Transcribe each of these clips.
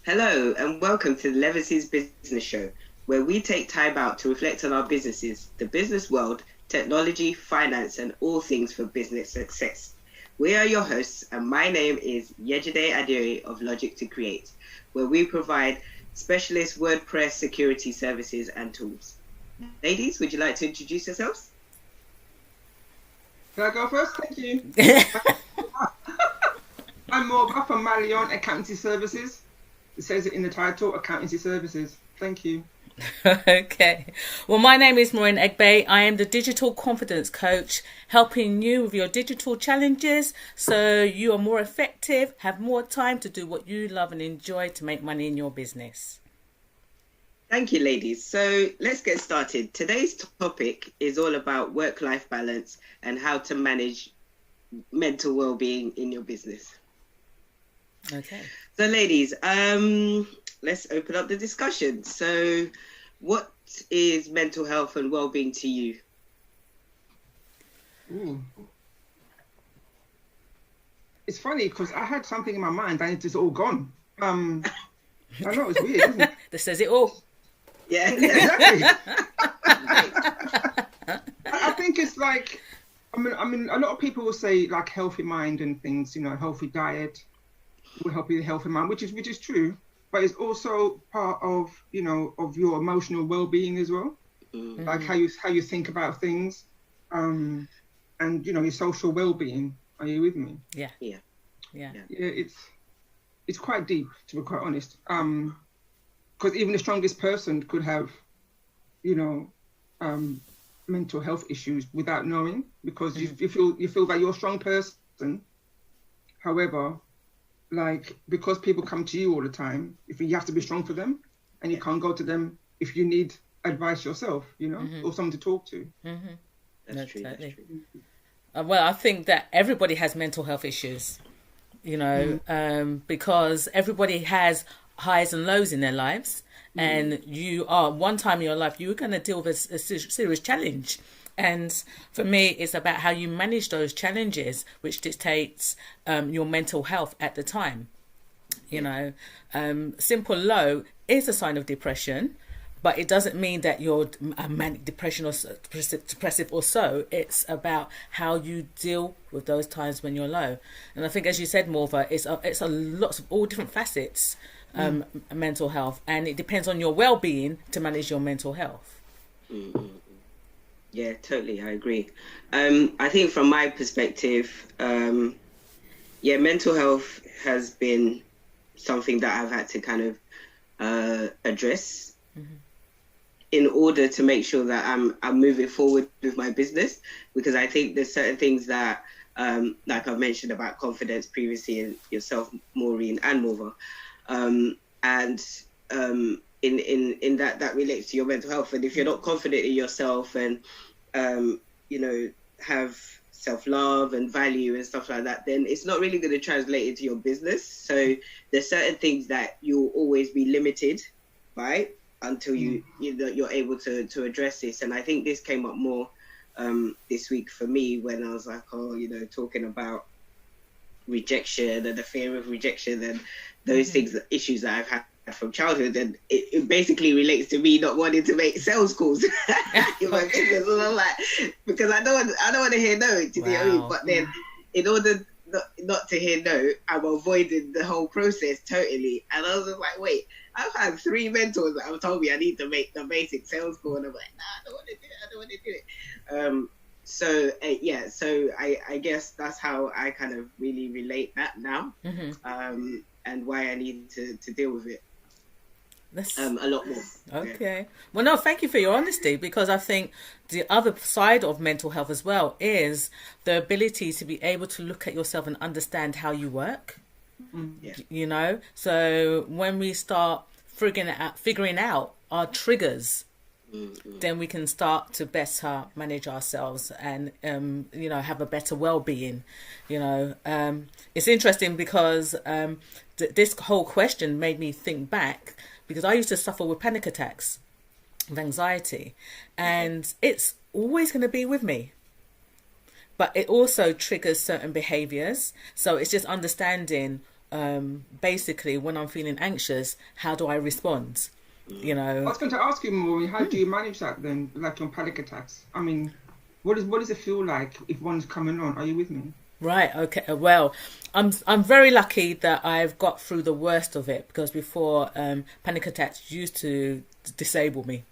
Hello and welcome to the Elevenses Business Show, where we take time out to reflect on our businesses, the business world, technology, finance, and all things for business success. We are your hosts, and my name is Yejide Adiri of Logic to Create, where we provide specialist WordPress security services and tools. Ladies, would you like to introduce yourselves? Can I go first? Thank you. I'm Morgan from Malion Accountancy Services. It says it in the title, Accountancy Services. Thank you. Okay. Well, my name is Maureen Egbe. I am the Digital Confidence Coach, helping you with your digital challenges so you are more effective, have more time to do what you love and enjoy to make money in your business. Thank you, ladies. So let's get started. Today's topic is all about work-life balance and how to manage mental well-being in your business. Okay. So, ladies, let's open up the discussion. So, what is mental health and well-being to you? Ooh. It's funny because I had something in my mind and it's just all gone. I know it's weird, isn't it? That says it all. Yeah, Exactly. I think it's like, I mean, a lot of people will say like healthy mind and things, healthy diet will help you with a healthy mind, which is true, but it's also part of, of your emotional well-being as well. Mm-hmm. Like how you think about things, and your social well-being. Are you with me? Yeah. It's quite deep, to be quite honest. Because even the strongest person could have, mental health issues without knowing, because you feel that you're a strong person. However, like, because people come to you all the time, if you have to be strong for them, and you can't go to them if you need advice yourself, or someone to talk to. Mm-hmm. That's true. Well, I think that everybody has mental health issues, because everybody has highs and lows in their lives. And you are, one time in your life, you're going to deal with a serious challenge. And for me, it's about how you manage those challenges, which dictates your mental health at the time. Simple low is a sign of depression, but it doesn't mean that you're a manic depression or depressive or so. It's about how you deal with those times when you're low. And I think, as you said, Morva, it's a lots of all different facets, mental health, and it depends on your well-being to manage your mental health. Mm-hmm. Yeah, totally. I agree. I think from my perspective, mental health has been something that I've had to kind of address in order to make sure that I'm moving forward with my business, because I think there's certain things that, like I've mentioned about confidence previously, and yourself, Maureen and Morva, in that relates to your mental health. And if you're not confident in yourself and have self-love and value and stuff like that, then it's not really going to translate into your business. So there's certain things that you'll always be limited by until you're able to address this. And I think this came up more this week for me, when I was like, talking about rejection and the fear of rejection and those things, issues that I've had from childhood, and it basically relates to me not wanting to make sales calls in my business. And I'm like, because I don't want to hear no, to be honest. But then, in order not to hear no, I'm avoiding the whole process totally. And I was just like, wait, I've had 3 mentors that have told me I need to make the basic sales call, and I'm like, nah, I don't want to do it. So I guess that's how I kind of really relate that now, and why I need to deal with it. That's a lot more. Okay. Well, no, thank you for your honesty, because I think the other side of mental health as well is the ability to be able to look at yourself and understand how you work. So when we start figuring out our triggers, then we can start to better manage ourselves and have a better well-being. It's interesting because this whole question made me think back, because I used to suffer with panic attacks, with anxiety, and it's always going to be with me. But it also triggers certain behaviors. So it's just understanding basically when I'm feeling anxious, how do I respond? You I know, was going to ask you, Maureen, how do you manage that then, like on panic attacks? I mean, what does it feel like if one's coming on? Are you with me? right, okay. Well, I'm very lucky that I've got through the worst of it, because before, panic attacks used to disable me.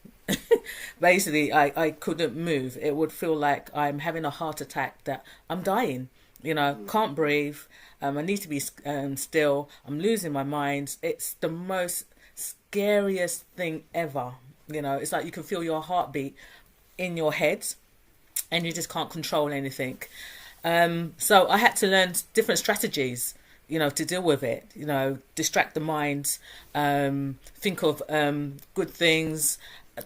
Basically, I couldn't move. It would feel like I'm having a heart attack, that I'm dying. You know, can't breathe. I need to be still. I'm losing my mind. It's the most scariest thing ever. You know, it's like you can feel your heartbeat in your head, and you just can't control anything. So I had to learn different strategies, you know, to deal with it. You know, distract the mind, think of good things,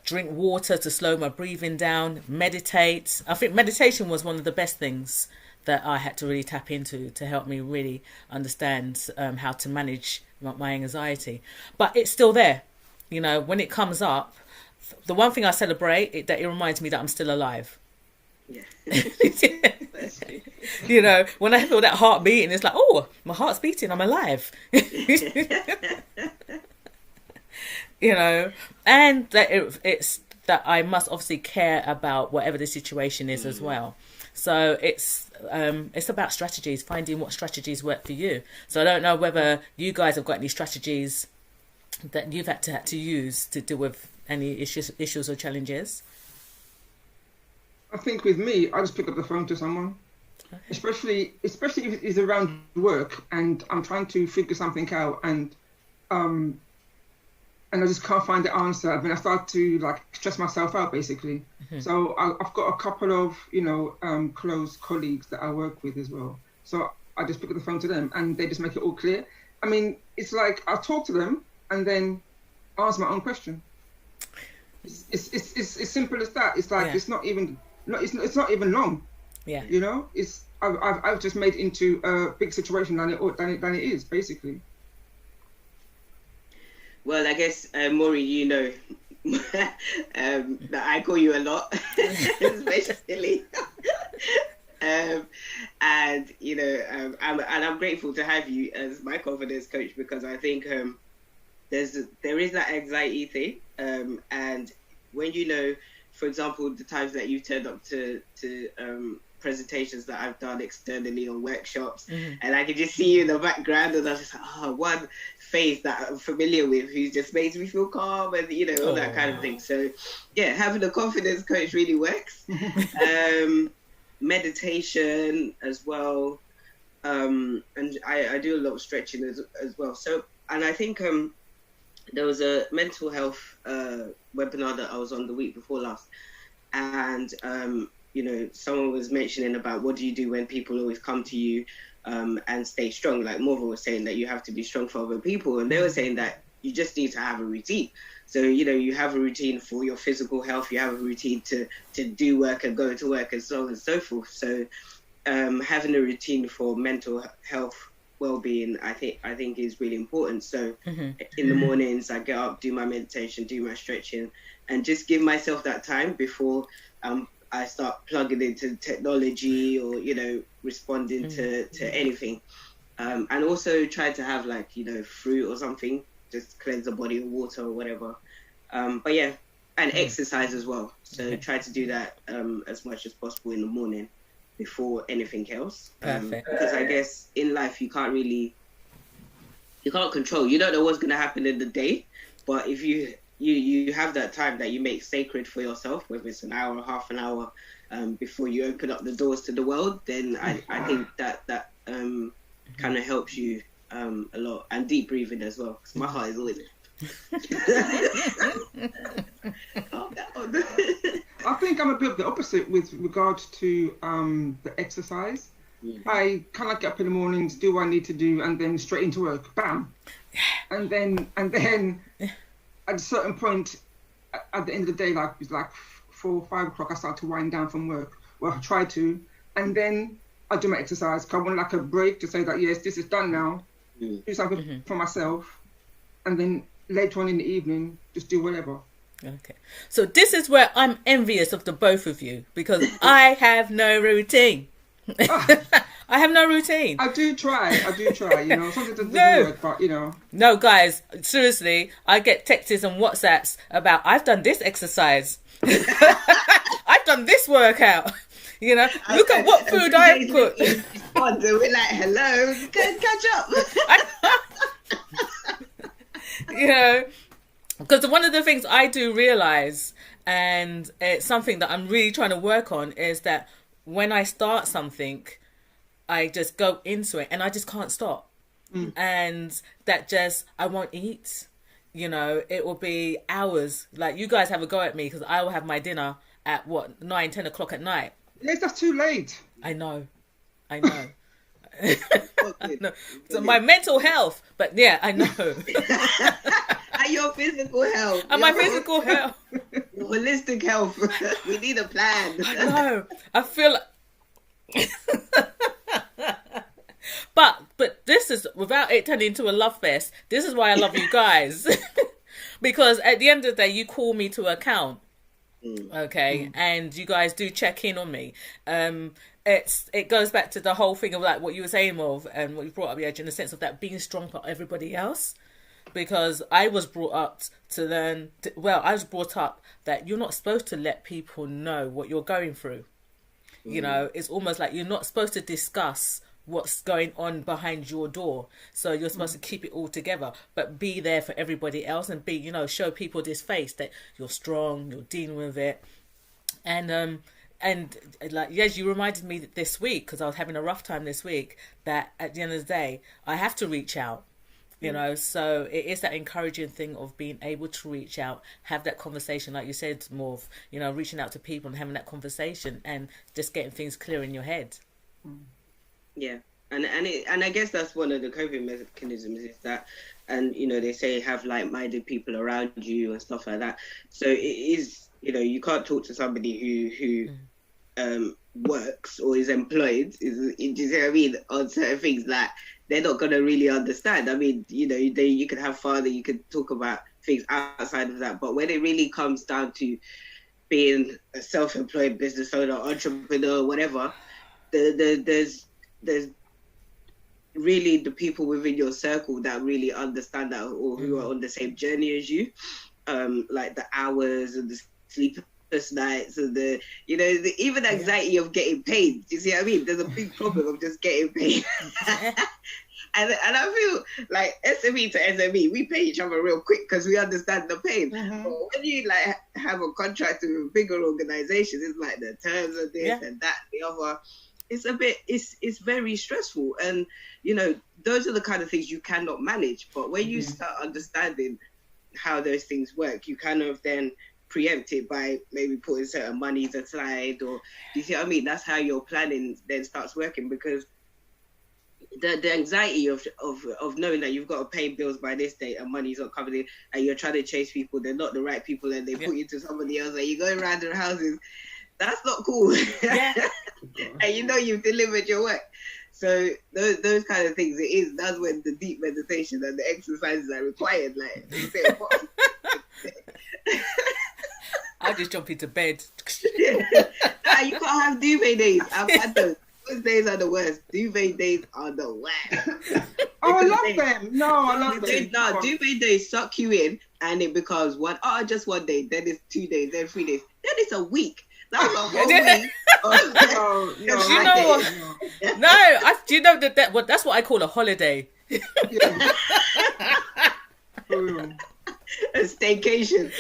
drink water to slow my breathing down, meditate. I think meditation was one of the best things that I had to really tap into to help me really understand how to manage my anxiety. But it's still there. You know, when it comes up, the one thing I celebrate, that it reminds me that I'm still alive. Yeah. You know, when I feel that heart beating, it's like, oh, my heart's beating, I'm alive. You know, and that it's that I must obviously care about whatever the situation is as well. So it's about strategies, finding what strategies work for you. So I don't know whether you guys have got any strategies that you've had to use to deal with any issues or challenges. I think with me, I just pick up the phone to someone, especially if it's around work and I'm trying to figure something out, and I just can't find the answer. I mean, I start to like stress myself out basically. So I've got a couple of close colleagues that I work with as well. So I just pick up the phone to them, and they just make it all clear. I mean, it's like I talk to them and then answer my own question. It's as simple as that. It's like it's not even long. Yeah. You know, I've just made it into a big situation than it is basically. Well, I guess, Maureen, you know that I call you a lot, especially. And you know, I'm grateful to have you as my confidence coach, because I think there is that anxiety thing, and when you know, for example, the times that you've turned up to presentations that I've done externally on workshops, and I can just see you in the background, and I was just like, oh, one face that I'm familiar with who just makes me feel calm, and you know, all that kind of thing. So yeah, having a confidence coach really works. Meditation as well, and I do a lot of stretching as well. So, and I think there was a mental health webinar that I was on the week before last, and you know, someone was mentioning about what do you do when people always come to you and stay strong. Like Morva was saying that you have to be strong for other people, and they were saying that you just need to have a routine. So, you know, you have a routine for your physical health, you have a routine to do work and go to work and so on and so forth. So having a routine for mental health well-being, I think is really important. So in the mornings, I get up, do my meditation, do my stretching, and just give myself that time before I start plugging into technology or, you know, responding to anything. And also try to have, like, you know, fruit or something, just cleanse the body with water or whatever. But yeah, and exercise as well. So try to do that as much as possible in the morning before anything else. Perfect. Because I guess in life you can't control. You don't know what's going to happen in the day, but if you have that time that you make sacred for yourself, whether it's an hour or half an hour before you open up the doors to the world, then I think that kind of helps you a lot. And deep breathing as well, because my heart is always calm down. I think I'm a bit of the opposite with regards to the exercise. I kind of get up in the mornings, do what I need to do, and then straight into work, bam. And then at a certain point, at the end of the day, like it's like 4 or 5 o'clock, I start to wind down from work. Well, I try to, and then I do my exercise. Cause I want like a break to say that yes, this is done now. Do something for myself, and then later on in the evening, just do whatever. Okay, so this is where I'm envious of the both of you, because I have no routine. I have no routine. I do try, you know, sometimes it doesn't work, but, you know. No, guys, seriously, I get texts and WhatsApps about, I've done this exercise. I've done this workout. You know, look at what food I cooked. We're like, hello, catch up. You know, because one of the things I do realize, and it's something that I'm really trying to work on, is that when I start something, I just go into it and I just can't stop. And that just, I won't eat. You know, it will be hours. Like, you guys have a go at me because I will have my dinner at 9-10 o'clock at night. Yes, that's too late. I know. No. So my mental health, but yeah, I know. And your physical health. And my physical health. Your holistic health. We need a plan. I know. I feel But this is, without it turning into a love fest, this is why I love you guys. Because at the end of the day, you call me to account. Okay, and you guys do check in on me. It goes back to the whole thing of like what you were saying, Mauve, and what you brought up, Edge, in the sense of that being strong for everybody else. Because I was brought up to learn, I was brought up that you're not supposed to let people know what you're going through. You know, it's almost like you're not supposed to discuss what's going on behind your door. So you're supposed to keep it all together, but be there for everybody else and be, you know, show people this face that you're strong, you're dealing with it. And like, yes, you reminded me this week, because I was having a rough time this week, that at the end of the day, I have to reach out. You know, so it is that encouraging thing of being able to reach out, have that conversation, like you said, Morph, you know, reaching out to people and having that conversation and just getting things clear in your head. Yeah. And I guess that's one of the coping mechanisms, is that, and, you know, they say have like-minded people around you and stuff like that. So it is, you know, you can't talk to somebody who works or is employed, do you see what I mean, on certain things, like, they're not going to really understand. I mean, you know, you could have fun and you could talk about things outside of that. But when it really comes down to being a self-employed business owner, entrepreneur, whatever, there's really the people within your circle that really understand that, or who are on the same journey as you. Like the hours and the sleepless nights and the, you know, even anxiety of getting paid. Do you see what I mean? There's a big problem of just getting paid. And I feel like SME to SME, we pay each other real quick because we understand the pain. But when you like have a contract with bigger organizations, it's like the terms of this and that, the other. It's very stressful. And, you know, those are the kind of things you cannot manage. But when you start understanding how those things work, you kind of then preempt it by maybe putting certain monies aside, or, do you see what I mean? That's how your planning then starts working, because the anxiety of knowing that you've got to pay bills by this date and money's not coming in, and you're trying to chase people, they're not the right people, and they put you to somebody else, and you're going around their houses. That's not cool. And you know you've delivered your work. So those kind of things, that's when the deep meditation and the exercises are required. Like, I just jump into bed. You can't have duvet days. I've had those. Those days are the worst. Duvet days are the worst. Oh, I love them. No, I love them. No, duvet days suck you in, and it becomes just one day. Then it's 2 days. Then 3 days. Then it's a week. That's a whole week. No, do you know what? No, do you know that that's what I call a holiday. A staycation.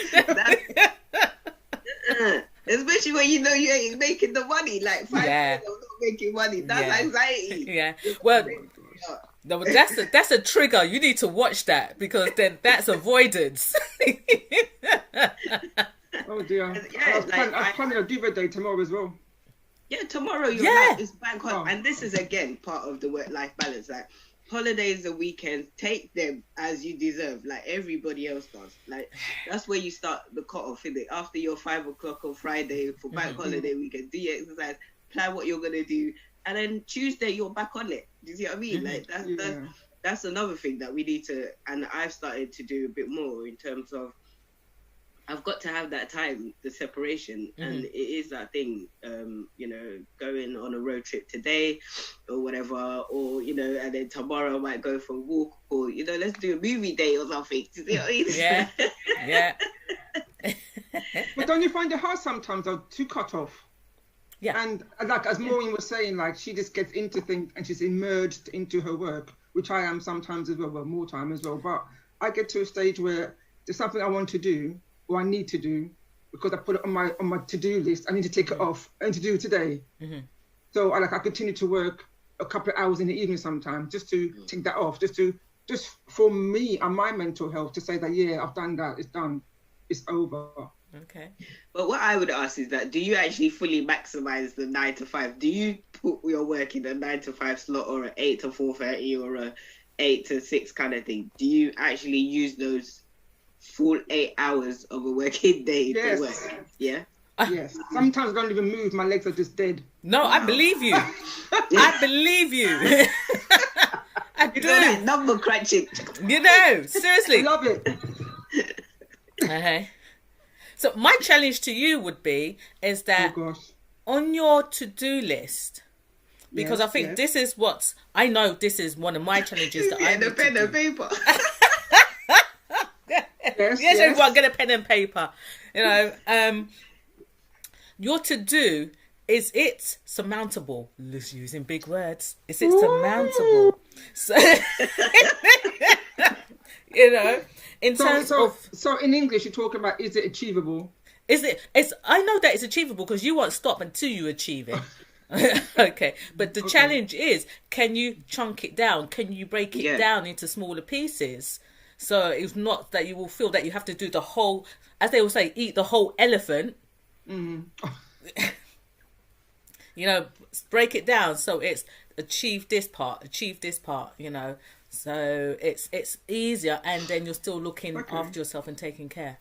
Especially when you know you ain't making the money. Like 5 years of not making money. That's anxiety. Yeah. Well, no, that's a trigger. You need to watch that, because then that's avoidance. Oh dear. I'm planning a duvet day tomorrow as well. Yeah, tomorrow it's bank holiday. And this is again part of the work-life balance. Like, holidays and weekends, take them as you deserve, like everybody else does. Like, that's where you start the cut-off, isn't it? After your 5 o'clock on Friday for bank holiday weekend, do your exercise, plan what you're gonna do, and then Tuesday you're back on it. Do you see what I mean? Like, that's another thing that we need to, and I've started to do a bit more in terms of I've got to have that time, the separation, and it is that thing, going on a road trip today or whatever, or, and then tomorrow I might go for a walk, or, let's do a movie day or something. Do you know what I mean? Yeah, yeah. But don't you find it hard sometimes, though, to cut off? Yeah. And like, as Maureen was saying, like, she just gets into things and she's immersed into her work, which I am sometimes as well, more time as well. But I get to a stage where there's something I want to do, or I need to do, because I put it on my to-do list. I need to take it off. I need to do it today. So I continue to work a couple of hours in the evening sometimes, just to take that off, just for me and my mental health, to say that, yeah, I've done that, it's done, it's over. Okay. But what I would ask is that, do you actually fully maximize the 9 to 5? Do you put your work in a 9 to 5 slot, or an 8 to 4:30, or a 8 to 6 kind of thing? Do you actually use those full 8 hours of a working day Yes. for work? Yeah. Yes. Sometimes I don't even move. My legs are just dead. No, I believe you. I believe you. I do. That number crunching. Seriously. I love it. Okay. So my challenge to you would be is that on your to-do list, because I think this is I know this is one of my challenges that I need the pen and paper. Yes, everyone get a pen and paper. Your to-do, is it surmountable? Using big words. Is it surmountable? So, in terms of... So in English, you're talking about, is it achievable? I know that it's achievable, because you won't stop until you achieve it. Okay. But the challenge is, can you chunk it down? Can you break it down into smaller pieces? So it's not that you will feel that you have to do the whole, as they will say, eat the whole elephant. Break it down. So it's achieve this part. So it's easier, and then you're still looking after yourself and taking care.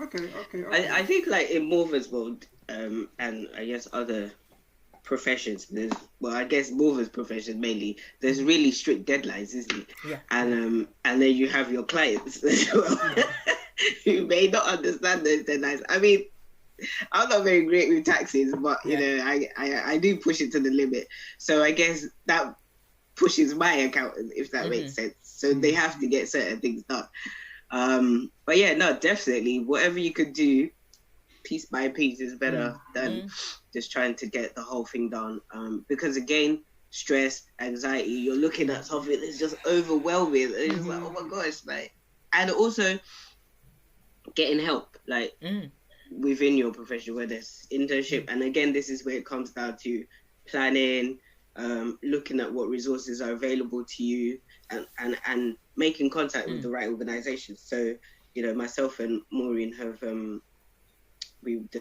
Okay. I think, like, in Morva's world, and I guess other professions, I guess Morva's profession mainly, there's really strict deadlines, isn't it? Yeah. And then you have your clients as well, who may not understand those deadlines. I mean, I'm not very great with taxes, but I do push it to the limit. So I guess that pushes my accountant, if that makes sense. So they have to get certain things done. But yeah, no, definitely, whatever you could do piece by piece is better than just trying to get the whole thing done. Because again, stress, anxiety, you're looking at something that's just overwhelming. It's like, oh my gosh, like, and also getting help, like, within your profession, whether it's internship, and again, this is where it comes down to planning, looking at what resources are available to you, and making contact with the right organizations. So, myself and Maureen have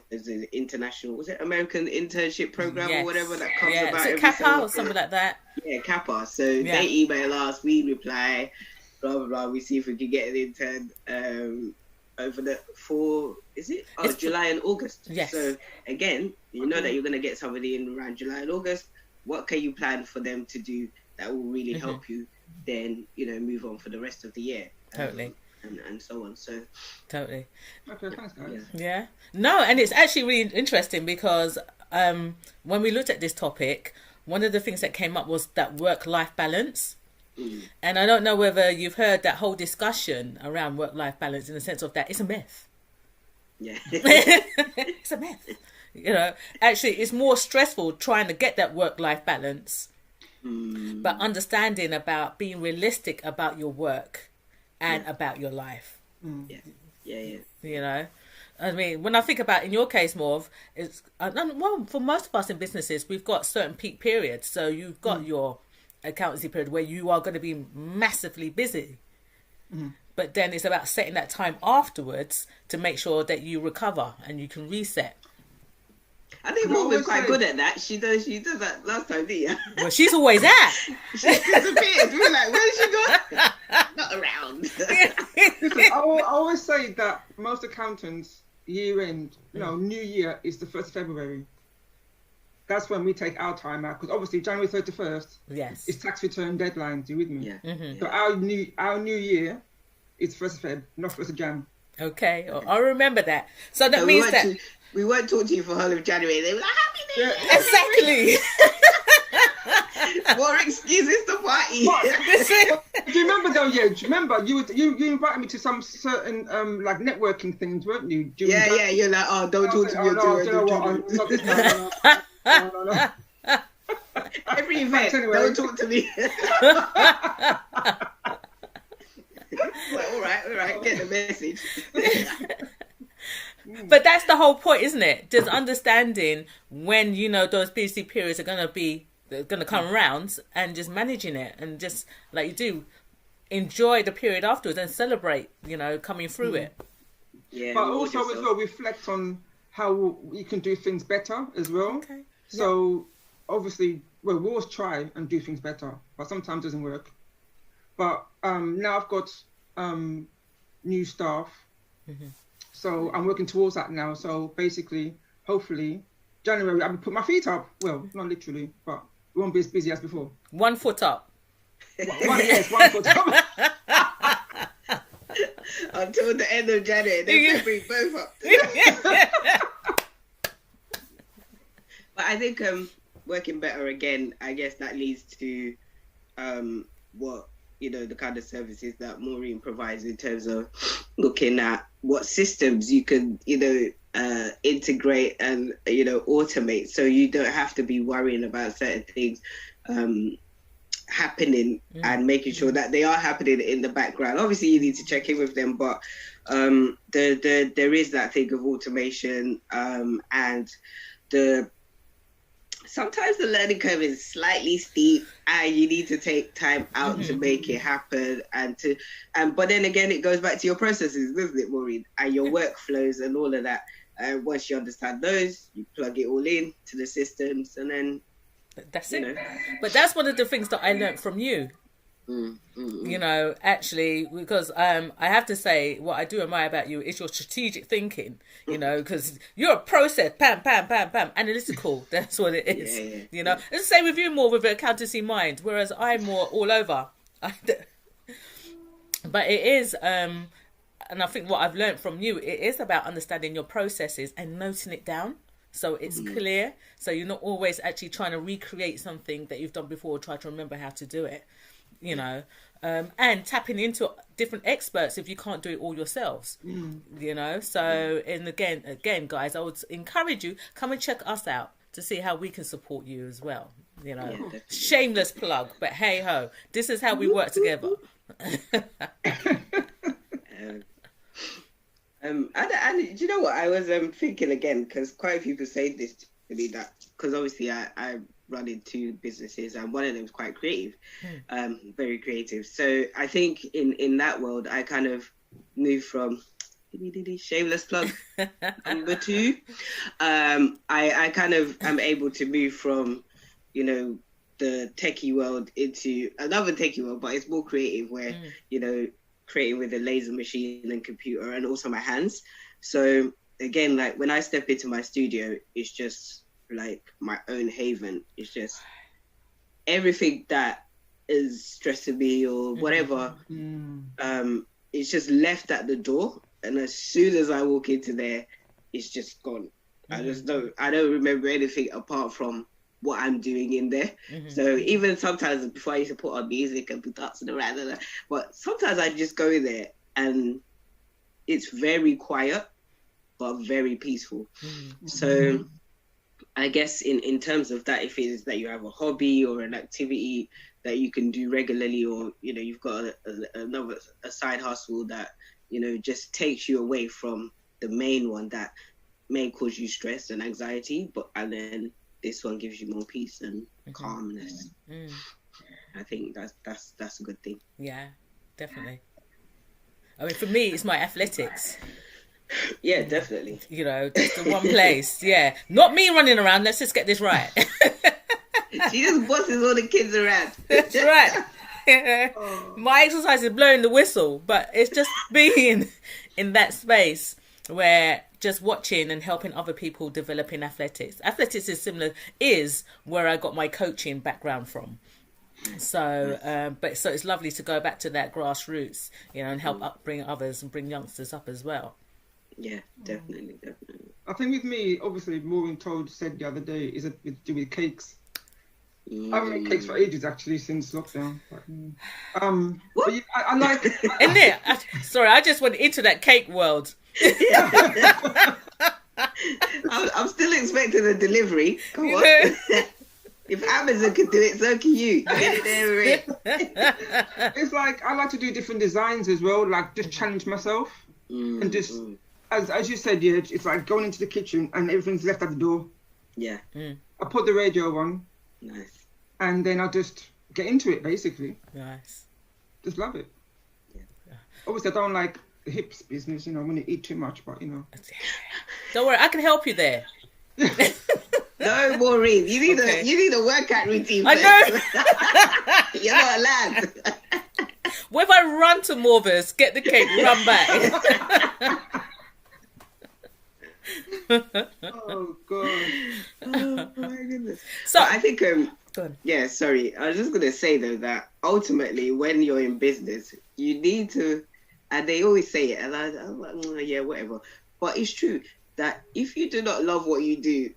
there's an international, was it American internship program or whatever that comes about every Kappa or something like that. Yeah, Kappa. So they email us, we reply, blah blah blah. We see if we can get an intern over July and August. Yes. So again, you know that you're going to get somebody in around July and August. What can you plan for them to do that will really help you then, move on for the rest of the year? Totally. And so on. So okay, thanks guys. Yeah. No, and it's actually really interesting, because when we looked at this topic, one of the things that came up was that work-life balance. And I don't know whether you've heard that whole discussion around work-life balance, in the sense of that it's a myth. Yeah. It's a myth. Actually, it's more stressful trying to get that work-life balance, but understanding about being realistic about your work and about your life. Yeah. I mean, when I think about, in your case, Morv, for most of us in businesses, we've got certain peak periods. So you've got your accountancy period where you are going to be massively busy. But then it's about setting that time afterwards to make sure that you recover and you can reset. I think Morgan's quite good at that. She does that last time, didn't you? Well, she's always at. She disappeared. We're like, where did she go? Not around. Listen, I always say that most accountants, year end, New Year is the 1st of February. That's when we take our time out, because obviously January 31st is tax return deadline. Do you with me? Yeah. So our new year is 1st of Feb, not 1st of Jan. Okay, I'll remember that. So that So means that we won't talk to you for whole of January. They were like, Happy New Year! exactly. More excuses to party. Do you remember though? Yeah, do you remember you invited me to some certain like networking things, weren't you? Yeah. You're like, oh, don't talk to me until no. Every event, anyway. Don't talk to me. Like, all right, get the message. But that's the whole point, isn't it? Just understanding when those busy periods are going to come around, and just managing it, and just like you do, enjoy the period afterwards and celebrate, coming through it. Yeah. But also as well reflect on how you can do things better as well. Okay. So obviously, we always try and do things better, but sometimes it doesn't work. But now I've got new staff. Mm-hmm. So I'm working towards that now. So basically, hopefully, January, I will put my feet up. Well, not literally, but we won't be as busy as before. 1 foot up. One foot up. Until the end of January, then bring both up. But I think working better again, I guess that leads to what the kind of services that Maureen provides in terms of looking at what systems you can integrate and automate, so you don't have to be worrying about certain things happening and making sure that they are happening in the background. Obviously you need to check in with them, but there is that thing of automation, and sometimes the learning curve is slightly steep, and you need to take time out to make it happen. But then again, it goes back to your processes, doesn't it, Maureen? And your workflows and all of that. Once you understand those, you plug it all in to the systems, and then that's it. But that's one of the things that I learned from you. Actually, because I have to say, what I do admire about you is your strategic thinking, because you're a process, pam, analytical. That's what it is. Yeah. It's the same with you, more with an accountancy mind, whereas I'm more all over. But it is, and I think what I've learned from you, it is about understanding your processes and noting it down. So it's clear. So you're not always actually trying to recreate something that you've done before, or try to remember how to do it. And tapping into different experts if you can't do it all yourselves. So and again guys, I would encourage you, come and check us out to see how we can support you as well. Shameless plug, but hey ho, this is how we work together. And do you know what I was thinking again, because quite a few people say this to me, that because obviously I running two businesses, and one of them is quite creative, very creative. So I think in that world, I kind of moved from shameless plug number 2. I kind of am able to move from the techie world into another techie world, but it's more creative, where creating with a laser machine and computer, and also my hands. So again, like when I step into my studio, it's just like my own haven. It's just everything that is stressing me or whatever, it's just left at the door, and as soon as I walk into there, it's just gone. I don't remember anything apart from what I'm doing in there. So even sometimes before, I used to put on music and be dancing around, but sometimes I just go in there and it's very quiet but very peaceful. So I guess in terms of that, if it is that you have a hobby or an activity that you can do regularly, or you've got a side hustle that just takes you away from the main one that may cause you stress and anxiety, and then this one gives you more peace and calmness. I think that's a good thing. Yeah, definitely. I mean, for me, it's my athletics. Yeah, definitely. Just the one place. Yeah, not me running around. Let's just get this right. She just bosses all the kids around. That's right. My exercise is blowing the whistle, but it's just being in that space where just watching and helping other people develop in athletics. Athletics is where I got my coaching background from. So, but so it's lovely to go back to that grassroots, you know, and help bring others and bring youngsters up as well. Yeah, definitely. I think with me, obviously, Maureen said the other day, is to do with cakes. I haven't made cakes for ages, actually, since lockdown. But yeah, I like. Isn't it? Sorry, I just went into that cake world. I'm still expecting a delivery. Come on. If Amazon could do it, so can you. Get it there with It's like I like to do different designs as well, like just challenge myself and just as you said, yeah, it's like going into the kitchen and everything's left at the door. Yeah. I put the radio on. Nice. And then I just get into it, basically. Nice. Just love it. Yeah. Obviously, I don't like the hips business, you know, when you eat too much, but you know. Don't worry, I can help you there. No, Maureen, you need a workout routine. I know. You're not allowed. What if I run to Morvis, get the cake, run back? Oh god. Oh my goodness. So but I think go on. yeah, sorry. I was just gonna say though that ultimately when you're in business, you need to, and they always say it, and I'm like, yeah, whatever. But it's true that if you do not love what you do,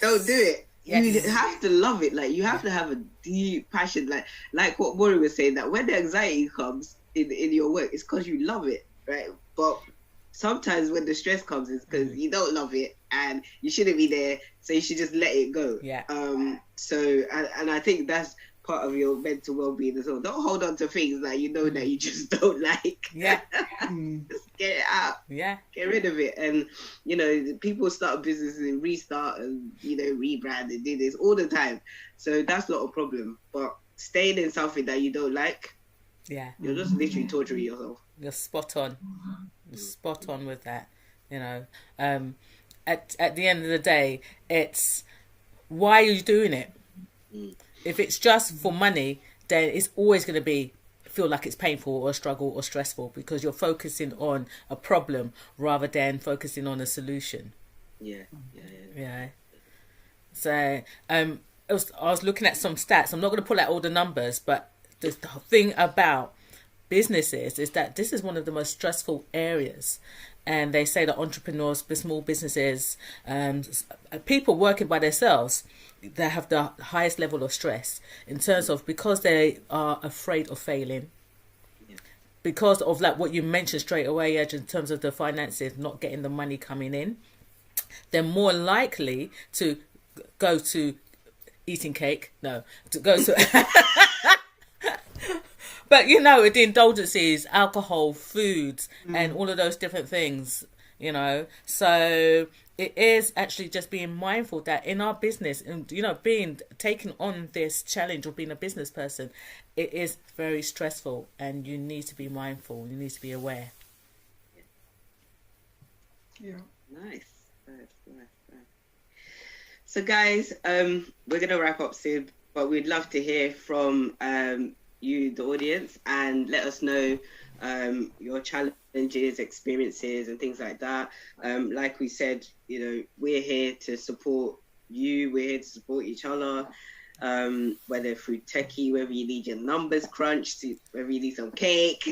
don't do it. Yes. You have to love it. Like you have to have a deep passion. Like what Maury was saying, that when the anxiety comes in your work, it's because you love it, right? But sometimes when the stress comes, it's because you don't love it and you shouldn't be there. So you should just let it go. Yeah. So and I think that's part of your mental well-being as well. Don't hold on to things that you know that you just don't like. Yeah. Just get it out. Yeah. Get rid of it. And you know, people start businesses and restart and you know, rebrand and do this all the time. So that's not a problem. But staying in something that you don't like, Yeah. you're just literally torturing yourself. You're spot on. You're spot on with that. You know, at the end of the day, it's why are you doing it? If it's just for money, then it's always going to feel like it's painful or a struggle or stressful because you're focusing on a problem rather than focusing on a solution. Yeah. So I was looking at some stats. I'm not going to pull out all the numbers, but the thing about businesses is that this is one of the most stressful areas. And they say that entrepreneurs, small businesses, people working by themselves, they have the highest level of stress in terms of because they are afraid of failing. Yeah. Because of like what you mentioned straight away, Edge, in terms of the finances, not getting the money coming in, they're more likely to go to eating cake. No, to go to... But, you know, the indulgences, alcohol, foods, and all of those different things, you know. So it is actually just being mindful that in our business, and, you know, taking on this challenge of being a business person, it is very stressful and you need to be mindful. You need to be aware. Yeah. Nice. So, guys, we're going to wrap up soon, but we'd love to hear from... you, the audience, and let us know your challenges, experiences, and things like that. Like we said, you know, we're here to support you. We're here to support each other, whether through techie, whether you need your numbers crunched, whether you need some cake,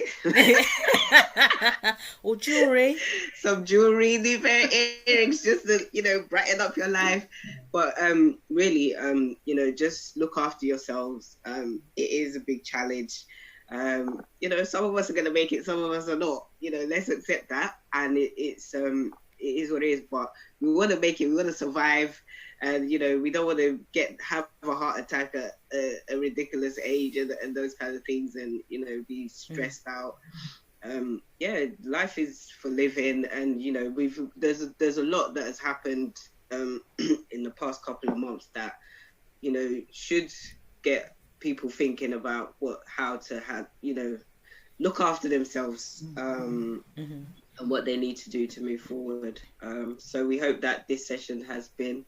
or jewelry, some jewelry, new pair of earrings, just to, you know, brighten up your life. But really, you know, just look after yourselves. It is a big challenge. You know, some of us are going to make it, some of us are not. You know, let's accept that. And it is what it is. But we want to make it. We want to survive. And, you know, we don't want to have a heart attack at a ridiculous age and those kind of things and, you know, be stressed out. Yeah, life is for living. And, you know, there's a lot that has happened in the past couple of months that, you know, should get people thinking about how to have, you know, look after themselves and what they need to do to move forward. So we hope that this session has been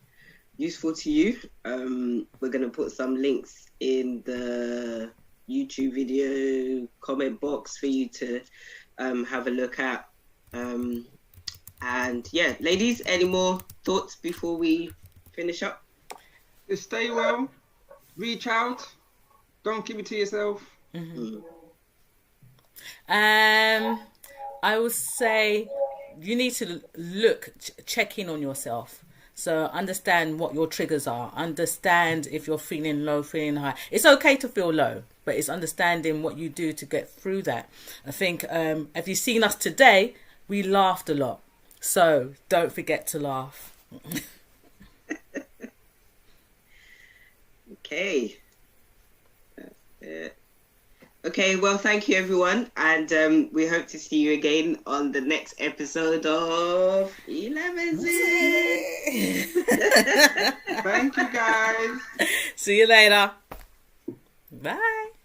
useful to you. We're going to put some links in the YouTube video comment box for you to have a look at. And yeah, ladies, any more thoughts before we finish up? Just stay well, reach out, Don't keep it to yourself. I would say you need to check in on yourself. So understand what your triggers are. Understand if you're feeling low, feeling high. It's okay to feel low, but it's understanding what you do to get through that. I think if you've seen us today, we laughed a lot. So don't forget to laugh. Okay. That's it. Okay, well, thank you, everyone. And we hope to see you again on the next episode of Elevenses. Thank you, guys. See you later. Bye.